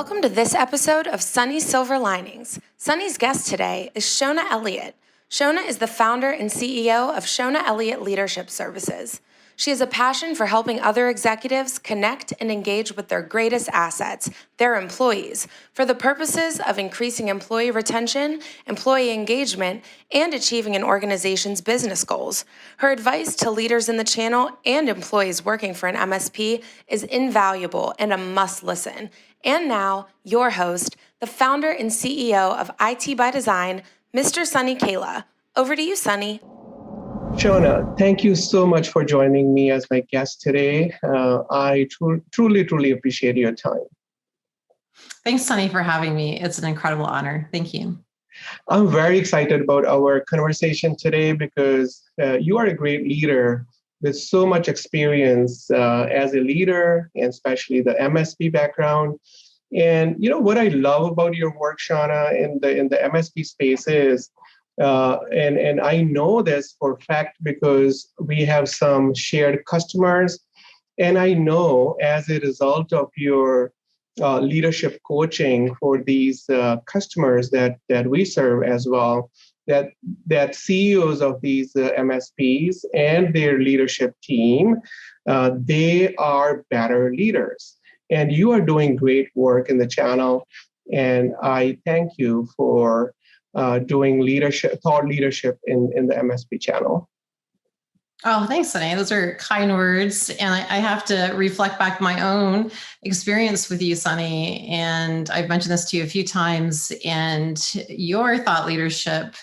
Welcome to this episode of Sunny's Silver Linings. Sunny's guest today is Shona Elliott. Shona is the founder and CEO of Shona Elliott Leadership Services. She has a passion for helping other executives connect and engage with their greatest assets, their employees, for the purposes of increasing employee retention, employee engagement, and achieving an organization's business goals. Her advice to leaders in the channel and employees working for an MSP is invaluable and a must listen. And now, your host, the founder and CEO of IT by Design, Mr. Sunny Kaila. Over to you, Sunny. Shona, thank you so much for joining me as my guest today. I truly appreciate your time. Thanks, Sunny, for having me. It's an incredible honor. Thank you. I'm very excited about our conversation today because you are a great leader with so much experience as a leader, and especially the MSP background. And you know what I love about your work, Shona, in the MSP space is, and I know this for a fact because we have some shared customers, and I know as a result of your leadership coaching for these customers that we serve as well, that CEOs of these MSPs and their leadership team, they are better leaders. And you are doing great work in the channel. And I thank you for doing thought leadership in the MSP channel. Oh, thanks, Sunny. Those are kind words. And I have to reflect back my own experience with you, Sunny. And I've mentioned this to you a few times. And your thought leadership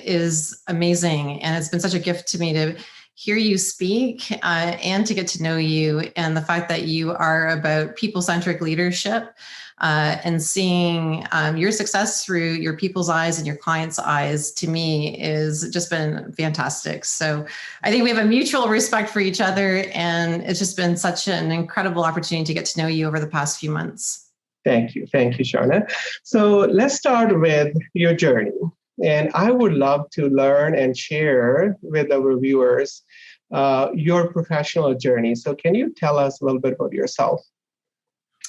is amazing. And it's been such a gift to me to hear you speak and to get to know you. And the fact that you are about people-centric leadership and seeing your success through your people's eyes and your clients' eyes, to me, is just been fantastic. So I think we have a mutual respect for each other, and it's just been such an incredible opportunity to get to know you over the past few months. Thank you, Shona. So let's start with your journey. And I would love to learn and share with our viewers your professional journey. So can you tell us a little bit about yourself?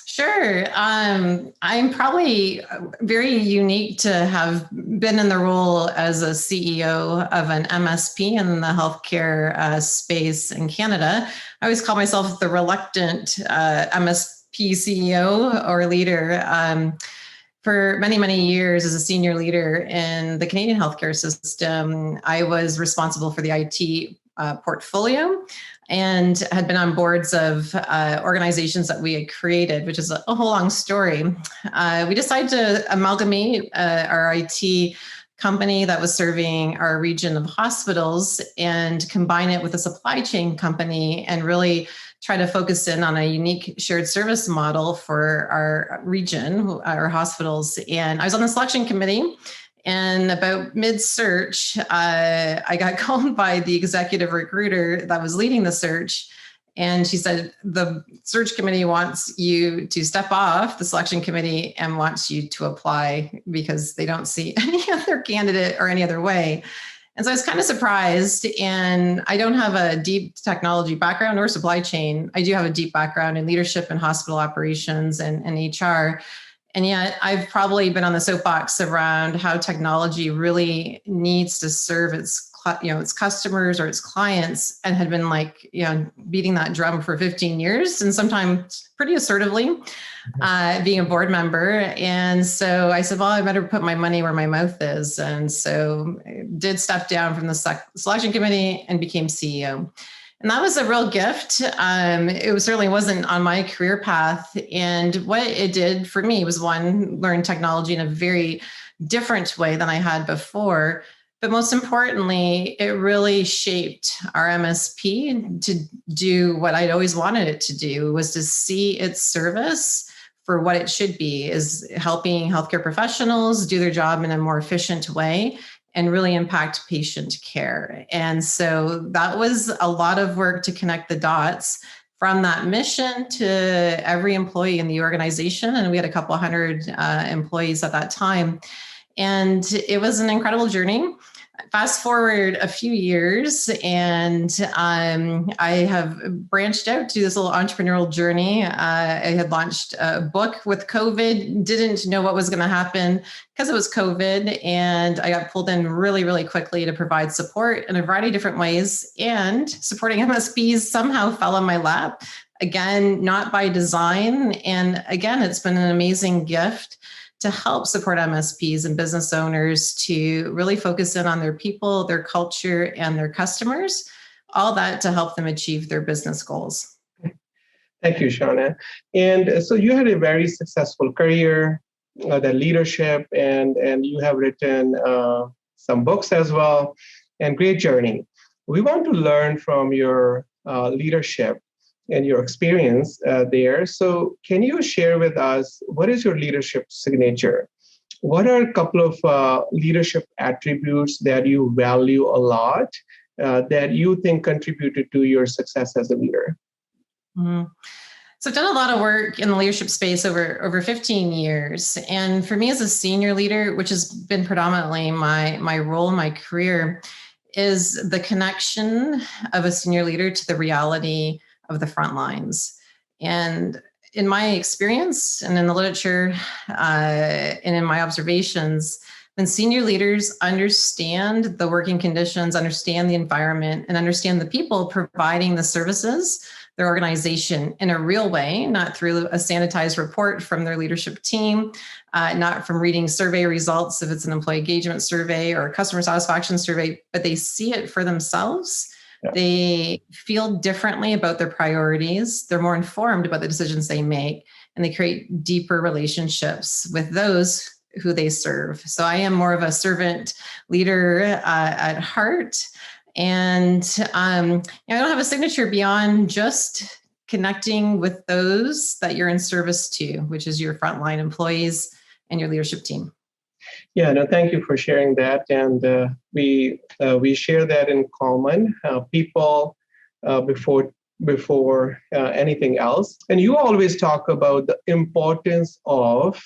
Sure. I'm probably very unique to have been in the role as a CEO of an MSP in the healthcare space in Canada. I always call myself the reluctant MSP CEO or leader. For many years as a senior leader in the Canadian healthcare system, I was responsible for the IT portfolio and had been on boards of organizations that we had created, which is a whole long story. We decided to amalgamate our IT company that was serving our region of hospitals and combine it with a supply chain company and really try to focus in on a unique shared service model for our region, our hospitals. And I was on the selection committee. And about mid-search, I got called by the executive recruiter that was leading the search. And she said, the search committee wants you to step off the selection committee and wants you to apply because they don't see any other candidate or any other way. And so I was kind of surprised. And I don't have a deep technology background or supply chain. I do have a deep background in leadership and hospital operations and HR. And yet I've probably been on the soapbox around how technology really needs to serve its customers or its clients, and had been beating that drum for 15 years and sometimes pretty assertively being a board member. And so I said, well, I better put my money where my mouth is. And so I did step down from the selection committee and became CEO. And that was a real gift. It certainly wasn't on my career path. And what it did for me was, one, learn technology in a very different way than I had before. But most importantly, it really shaped our MSP to do what I'd always wanted it to do, was to see its service for what it should be, is helping healthcare professionals do their job in a more efficient way and really impact patient care. And so that was a lot of work to connect the dots from that mission to every employee in the organization. And we had a couple hundred employees at that time. And it was an incredible journey. Fast forward a few years, and I have branched out to this little entrepreneurial journey. I had launched a book with COVID, didn't know what was going to happen because it was COVID, and I got pulled in really, really quickly to provide support in a variety of different ways. And supporting MSPs somehow fell on my lap. Again, not by design. And again, it's been an amazing gift to help support MSPs and business owners to really focus in on their people, their culture, and their customers, all that to help them achieve their business goals. Thank you, Shona. And so you had a very successful career, the leadership, and you have written some books as well, and great journey. We want to learn from your leadership and your experience there. So can you share with us, what is your leadership signature? What are a couple of leadership attributes that you value a lot that you think contributed to your success as a leader? Mm-hmm. So I've done a lot of work in the leadership space over 15 years. And for me as a senior leader, which has been predominantly my role in my career, is the connection of a senior leader to the reality of the front lines. And in my experience and in the literature and in my observations, when senior leaders understand the working conditions, understand the environment, and understand the people providing the services, their organization in a real way, not through a sanitized report from their leadership team, not from reading survey results if it's an employee engagement survey or a customer satisfaction survey, but they see it for themselves. Yeah. They feel differently about their priorities. They're more informed about the decisions they make, and they create deeper relationships with those who they serve. So I am more of a servant leader at heart. And I don't have a signature beyond just connecting with those that you're in service to, which is your frontline employees and your leadership team. Yeah, no, thank you for sharing that. And we share that in common, people before anything else. And you always talk about the importance of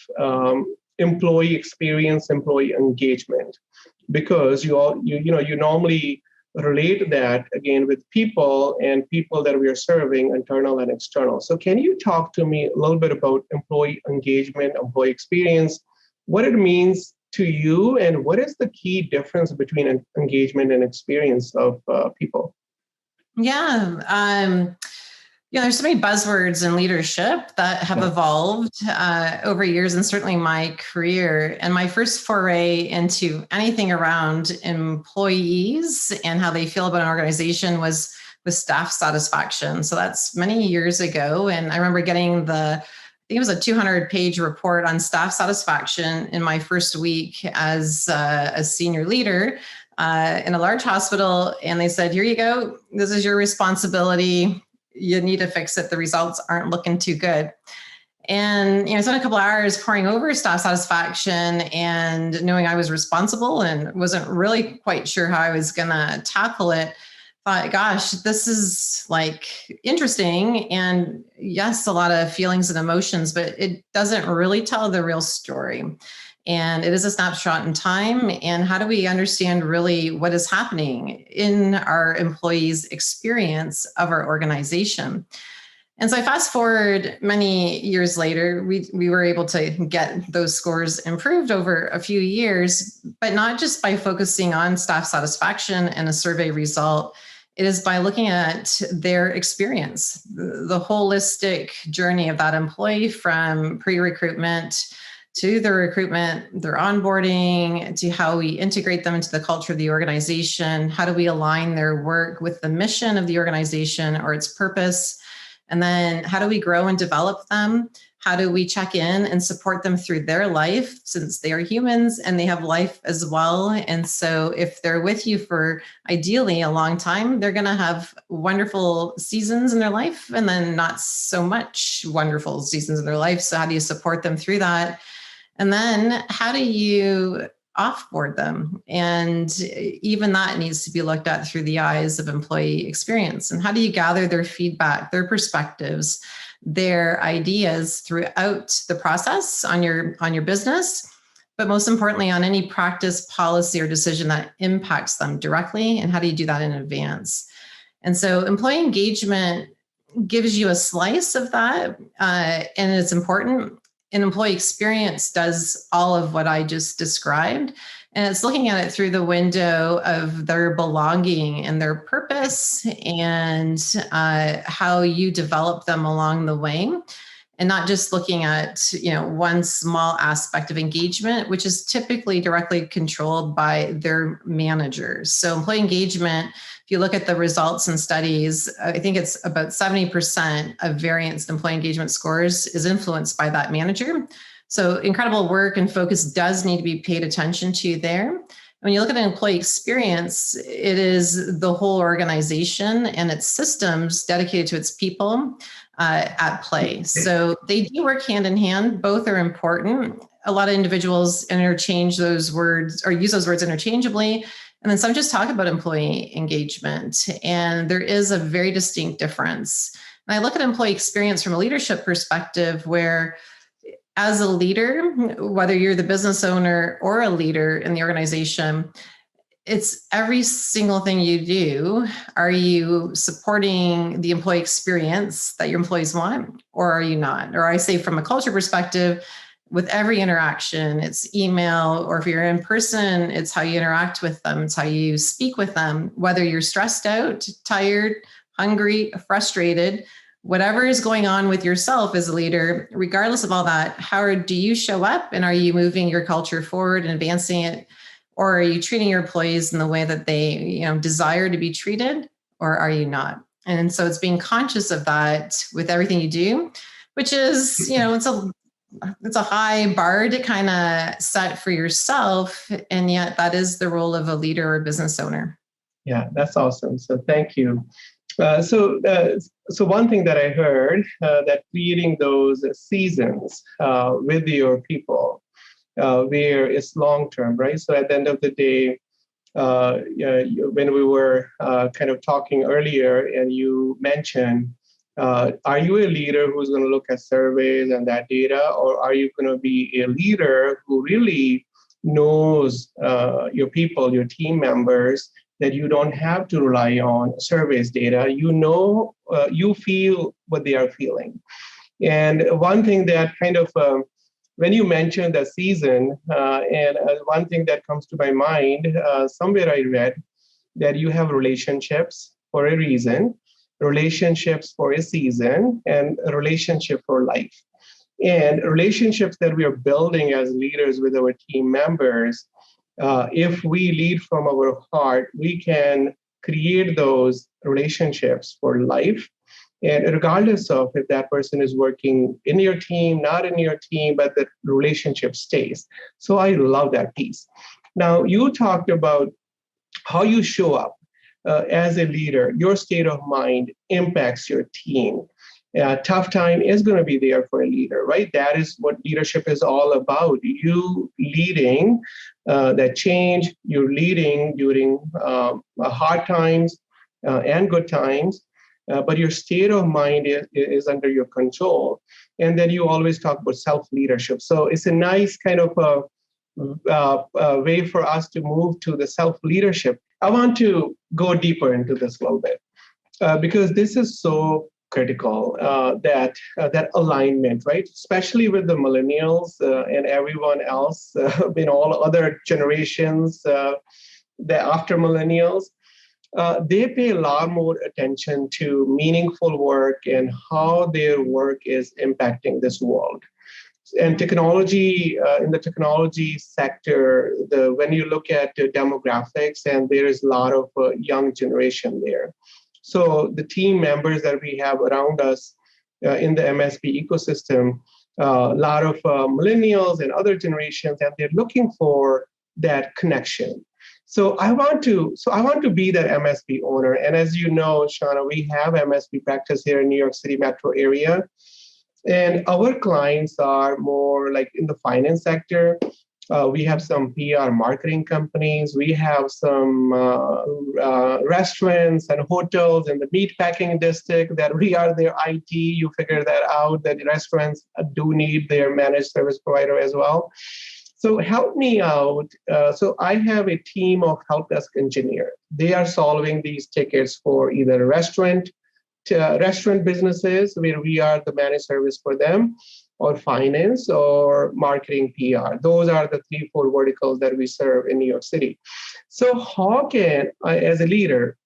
employee experience, employee engagement, because you normally relate that again with people and people that we are serving, internal and external. So can you talk to me a little bit about employee engagement, employee experience, what it means to you, and what is the key difference between engagement and experience of people? Yeah. There's so many buzzwords in leadership that have evolved over years, and certainly my career. And my first foray into anything around employees and how they feel about an organization was with staff satisfaction. So that's many years ago. And I remember getting I think it was a 200-page report on staff satisfaction in my first week as a senior leader in a large hospital. And they said, here you go. This is your responsibility. You need to fix it. The results aren't looking too good. And I spent a couple of hours poring over staff satisfaction and knowing I was responsible and wasn't really quite sure how I was going to tackle it. Thought, gosh, this is interesting. And yes, a lot of feelings and emotions, but it doesn't really tell the real story. And it is a snapshot in time. And how do we understand really what is happening in our employees' experience of our organization? And so I fast forward many years later, we were able to get those scores improved over a few years, but not just by focusing on staff satisfaction and a survey result. It is by looking at their experience, the holistic journey of that employee from pre-recruitment to their recruitment, their onboarding, to how we integrate them into the culture of the organization. How do we align their work with the mission of the organization or its purpose? And then how do we grow and develop them? How do we check in and support them through their life, since they are humans and they have life as well? And so if they're with you for ideally a long time, they're going to have wonderful seasons in their life and then not so much wonderful seasons in their life. So how do you support them through that? And then how do you offboard them? And even that needs to be looked at through the eyes of employee experience. And how do you gather their feedback, their perspectives, their ideas throughout the process on your business, but most importantly, on any practice, policy, or decision that impacts them directly. And how do you do that in advance? And so employee engagement gives you a slice of that, and it's important. And employee experience does all of what I just described. And it's looking at it through the window of their belonging and their purpose and how you develop them along the way. And not just looking at, one small aspect of engagement, which is typically directly controlled by their managers. So employee engagement, if you look at the results and studies, I think it's about 70% of variance in employee engagement scores is influenced by that manager. So incredible work and focus does need to be paid attention to there. When you look at an employee experience, it is the whole organization and its systems dedicated to its people at play. So they do work hand in hand. Both are important. A lot of individuals interchange those words or use those words interchangeably. And then some just talk about employee engagement. And there is a very distinct difference. And I look at employee experience from a leadership perspective where as a leader, whether you're the business owner or a leader in the organization, it's every single thing you do. Are you supporting the employee experience that your employees want, or are you not? Or I say from a culture perspective, with every interaction, it's email, or if you're in person, it's how you interact with them. It's how you speak with them, whether you're stressed out, tired, hungry, frustrated, whatever is going on with yourself as a leader, regardless of all that, how do you show up, and are you moving your culture forward and advancing it? Or are you treating your employees in the way that they, desire to be treated, or are you not? And so it's being conscious of that with everything you do, which is, it's a high bar to kind of set for yourself. And yet that is the role of a leader or business owner. Yeah, that's awesome. So thank you. So one thing that I heard that creating those seasons with your people, where it's long term, right? So at the end of the day, when we were kind of talking earlier, and you mentioned, are you a leader who's going to look at surveys and that data, or are you going to be a leader who really knows your people, your team members, that you don't have to rely on surveys data? You feel what they are feeling. And one thing that kind of when you mentioned the season, and one thing that comes to my mind, somewhere I read that you have relationships for a reason, relationships for a season, and a relationship for life. And relationships that we are building as leaders with our team members, if we lead from our heart, we can create those relationships for life. And regardless of if that person is working in your team, not in your team, but the relationship stays. So I love that piece. Now, you talked about how you show up as a leader. Your state of mind impacts your team. Tough time is going to be there for a leader, right? That is what leadership is all about. You leading that change, you're leading during hard times and good times. But your state of mind is under your control. And then you always talk about self-leadership. So it's a nice kind of way for us to move to the self-leadership. I want to go deeper into this a little bit because this is so critical, that alignment, right? Especially with the millennials and everyone else, all other generations, the after millennials. They pay a lot more attention to meaningful work and how their work is impacting this world. And technology, in the technology sector, when you look at the demographics, and there is a lot of young generation there. So the team members that we have around us in the MSP ecosystem, a lot of millennials and other generations, and they're looking for that connection. So I want to be that MSP owner. And as you know, Shona, we have MSP practice here in New York City metro area. And our clients are more like in the finance sector. We have some PR marketing companies. We have some restaurants and hotels in the meatpacking district that we are their IT. You figure that out, that restaurants do need their managed service provider as well. So help me out. So I have a team of help desk engineers. They are solving these tickets for either restaurant businesses where we are the managed service for them, or finance or marketing PR. Those are the 3-4 verticals that we serve in New York City. So how can I, as a leader,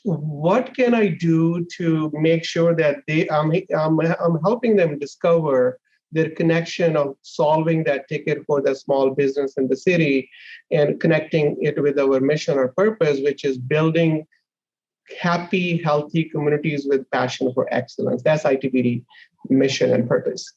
what can I do to make sure that I'm helping them discover their connection of solving that ticket for the small business in the city and connecting it with our mission or purpose, which is building happy, healthy communities with passion for excellence. That's ITBD mission and purpose.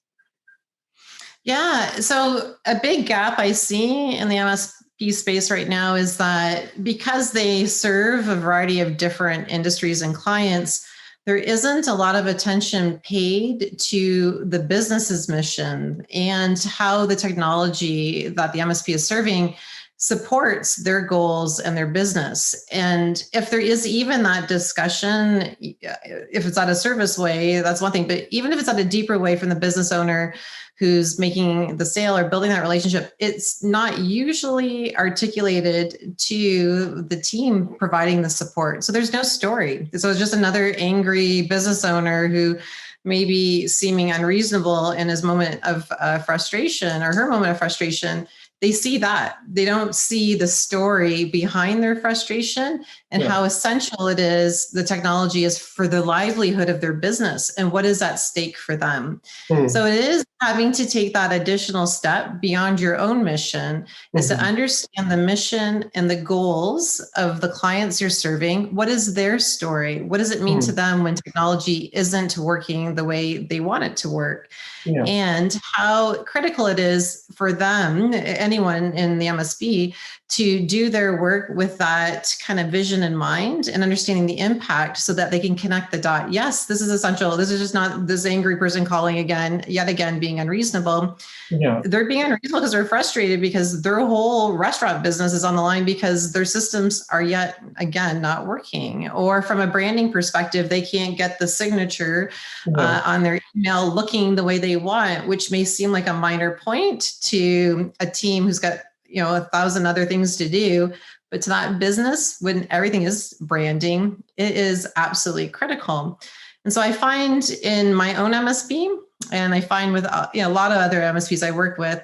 Yeah. So a big gap I see in the MSP space right now is that because they serve a variety of different industries and clients, there isn't a lot of attention paid to the business's mission and how the technology that the MSP is serving supports their goals and their business. And if there is even that discussion, if it's at a service way, that's one thing. But even if it's at a deeper way from the business owner who's making the sale or building that relationship, it's not usually articulated to the team providing the support. So there's no story. So it's just another angry business owner who may be seeming unreasonable in his moment of frustration or her moment of frustration. They see that. They don't see the story behind their frustration and how essential it is, the technology is for the livelihood of their business and what is at stake for them. So it is having to take that additional step beyond your own mission is to understand the mission and the goals of the clients you're serving. What is their story? What does it mean to them when technology isn't working the way they want it to work? And how critical it is for them, anyone in the MSP, to do their work with that kind of vision in mind and understanding the impact so that they can connect the dot. Yes, this is essential. This is just not this angry person calling yet again, being unreasonable. They're being unreasonable because they're frustrated because their whole restaurant business is on the line because their systems are yet again not working. Or from a branding perspective, they can't get the signature on their email looking the way they want, which may seem like a minor point to a team who's got 1,000 other things to do. But to that business, when everything is branding, it is absolutely critical. And so I find in my own MSP, and I find with a lot of other MSPs I work with,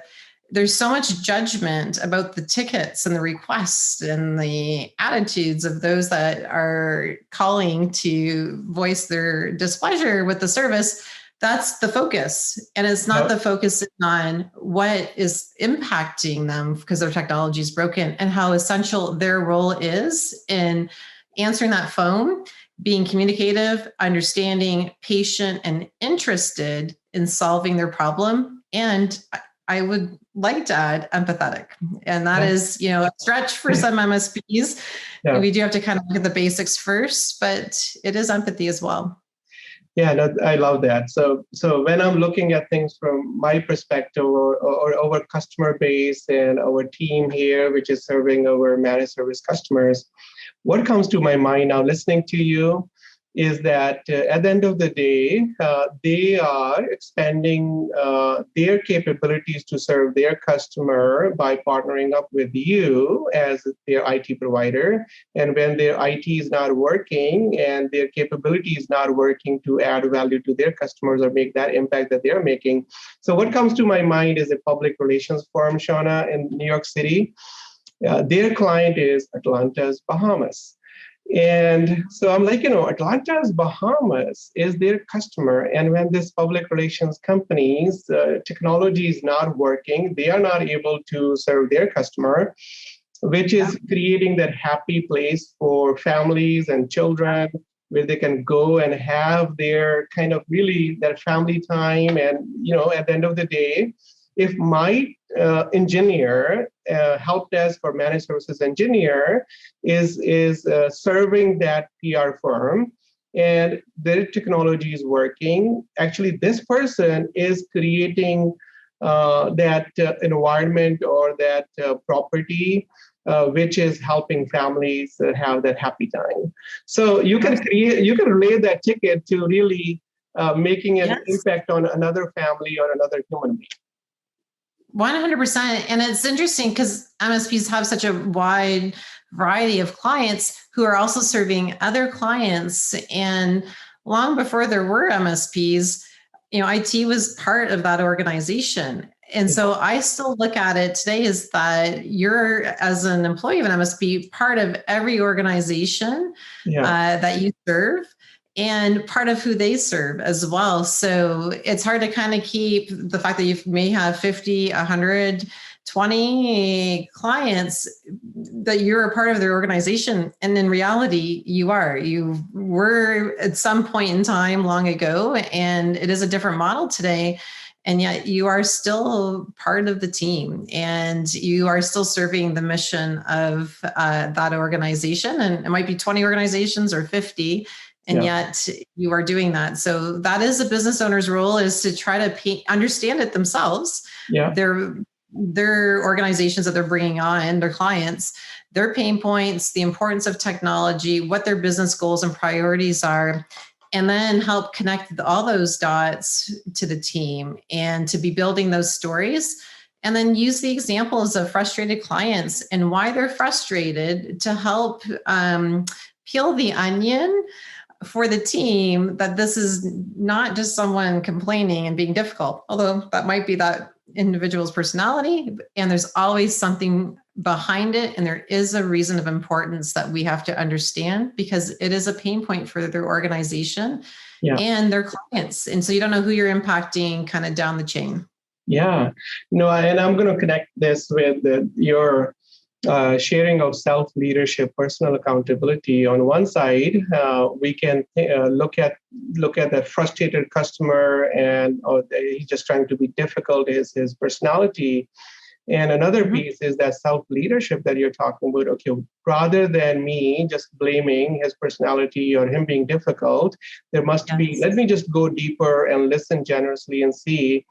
there's so much judgment about the tickets and the requests and the attitudes of those that are calling to voice their displeasure with the service. That's the focus. And it's not the focus on what is impacting them because their technology is broken and how essential their role is in answering that phone, being communicative, understanding, patient, and interested in solving their problem. And I would like to add empathetic. And that is, a stretch for some MSPs. We do have to kind of look at the basics first, but it is empathy as well. Yeah, no, I love that. So when I'm looking at things from my perspective or our customer base and our team here, which is serving our managed service customers, what comes to my mind now listening to you is that at the end of the day, they are expanding their capabilities to serve their customer by partnering up with you as their IT provider. And when their IT is not working and their capability is not working to add value to their customers or make that impact that they're making. So what comes to my mind is a public relations firm, Shona, in New York City. Their client is Atlanta's Bahamas. And so I'm like, Atlanta's Bahamas is their customer. And when this public relations company's technology is not working, they are not able to serve their customer, which is creating that happy place for families and children where they can go and have their kind of really their family time. And, at the end of the day, if my engineer, help desk or managed services engineer is serving that PR firm and their technology is working, actually this person is creating that environment or that property which is helping families have that happy time. So you can relay that ticket to really making an impact on another family or another human being. 100%. And it's interesting because MSPs have such a wide variety of clients who are also serving other clients. And long before there were MSPs, IT was part of that organization. And so I still look at it today as that you're, as an employee of an MSP, part of every organization that you serve and part of who they serve as well. So it's hard to kind of keep the fact that you may have 50, 100, 20 clients that you're a part of their organization. And in reality, you were at some point in time long ago, and it is a different model today. And yet you are still part of the team and you are still serving the mission of that organization. And it might be 20 organizations or 50. And yet you are doing that. So that is a business owner's role, is to try to understand it themselves. Their organizations that they're bringing on, their clients, their pain points, the importance of technology, what their business goals and priorities are, and then help connect all those dots to the team and to be building those stories. And then use the examples of frustrated clients and why they're frustrated to help peel the onion for the team, that this is not just someone complaining and being difficult, although that might be that individual's personality. And there's always something behind it. And there is a reason of importance that we have to understand, because it is a pain point for their organization and their clients. And so you don't know who you're impacting kind of down the chain. Yeah, no, and I'm going to connect this with your sharing of self-leadership, personal accountability. On one side, we can look at that frustrated customer, and he's just trying to be difficult, is his personality. And another piece is that self-leadership that you're talking about. Okay, rather than me just blaming his personality or him being difficult, there must be, let me just go deeper and listen generously and see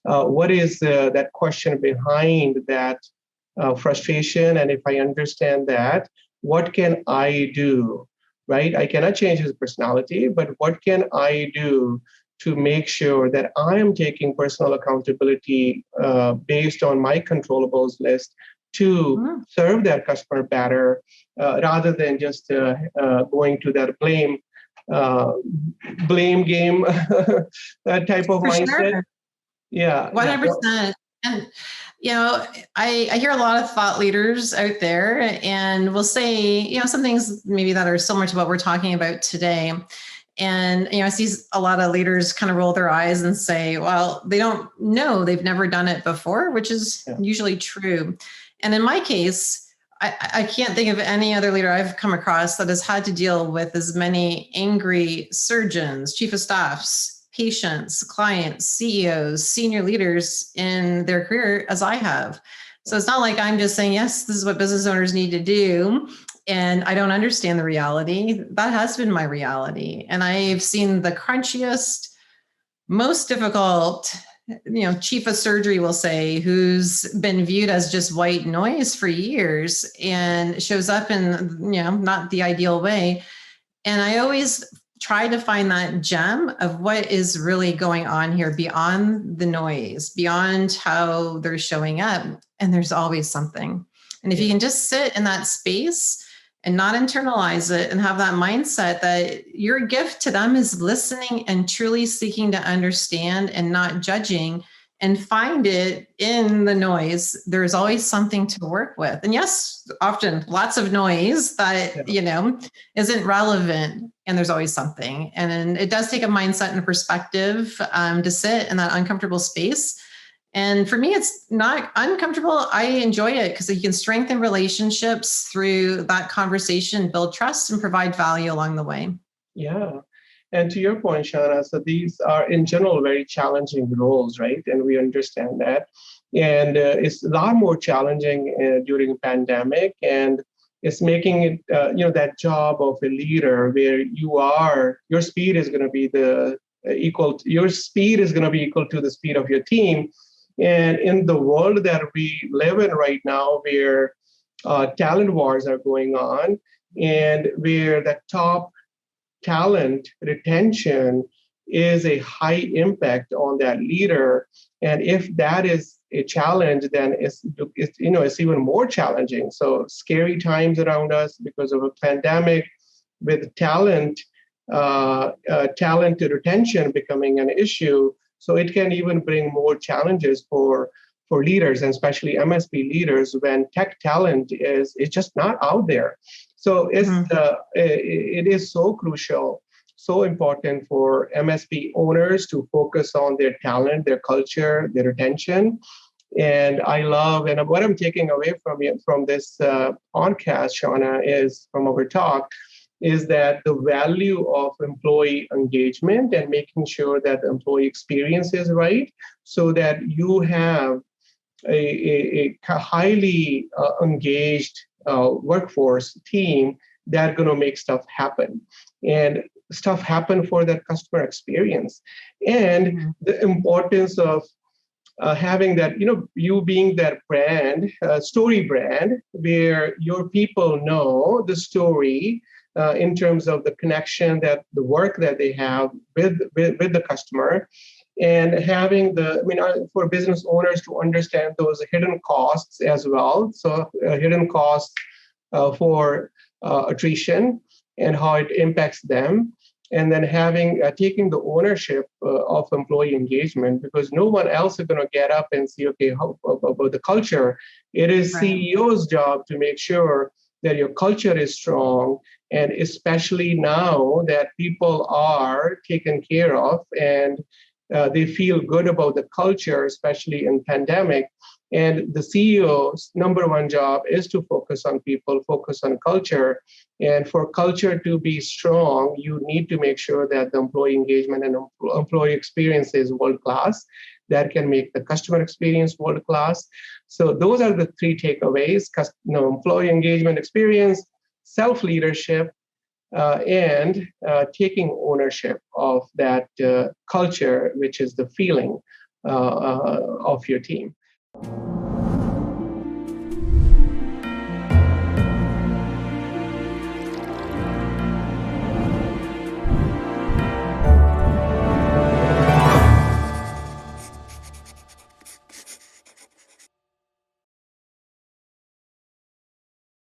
what is that question behind that frustration. And if I understand that, what can I do, right? I cannot change his personality, but what can I do to make sure that I am taking personal accountability based on my controllables list to serve that customer better, rather than just going to that blame game type of mindset. Sure. Yeah. 100%. And, I hear a lot of thought leaders out there, and we'll say, some things maybe that are similar to what we're talking about today. And, I see a lot of leaders kind of roll their eyes and say, well, they don't know, they've never done it before, which is usually true. And in my case, I can't think of any other leader I've come across that has had to deal with as many angry surgeons, chief of staffs, patients, clients, CEOs, senior leaders in their career as I have. So it's not like I'm just saying, yes, this is what business owners need to do, and I don't understand the reality. That has been my reality. And I've seen the crunchiest, most difficult, chief of surgery, will say, who's been viewed as just white noise for years and shows up in, not the ideal way. And I always try to find that gem of what is really going on here beyond the noise, beyond how they're showing up. And there's always something. And if you can just sit in that space and not internalize it and have that mindset that your gift to them is listening and truly seeking to understand and not judging, and find it in the noise, there's always something to work with. And yes, often lots of noise that, isn't relevant, and there's always something. And it does take a mindset and a perspective to sit in that uncomfortable space. And for me, it's not uncomfortable. I enjoy it because you can strengthen relationships through that conversation, build trust, and provide value along the way. Yeah. And to your point, Shona, so these are in general very challenging roles, right? And we understand that. And it's a lot more challenging during a pandemic. And it's making it, that job of a leader where your speed is going to be equal to the speed of your team. And in the world that we live in right now, where talent wars are going on, and where the top talent retention is a high impact on that leader. And if that is a challenge, then it's even more challenging. So scary times around us because of a pandemic, with talented retention becoming an issue. So it can even bring more challenges for leaders, and especially MSP leaders, when tech talent is just not out there. So it is so crucial, so important for MSP owners to focus on their talent, their culture, their retention. And I love, and what I'm taking away from this podcast, Shona, is from our talk, is that the value of employee engagement and making sure that the employee experience is right, so that you have a highly engaged workforce team that's going to make stuff happen. And stuff happen for that customer experience. And the importance of having that, you being that brand, story brand, where your people know the story in terms of the connection, that the work that they have with the customer, and having for business owners to understand those hidden costs as well. So hidden costs for attrition and how it impacts them. And then taking the ownership of employee engagement, because no one else is going to get up and see, okay, how about the culture. It is CEO's job to make sure that your culture is strong, and especially now that people are taken care of and they feel good about the culture, especially in pandemic. And the CEO's number one job is to focus on people, focus on culture. And for culture to be strong, you need to make sure that the employee engagement and employee experience is world-class. That can make the customer experience world-class. So those are the three takeaways: employee engagement experience, self-leadership, and taking ownership of that culture, which is the feeling of your team.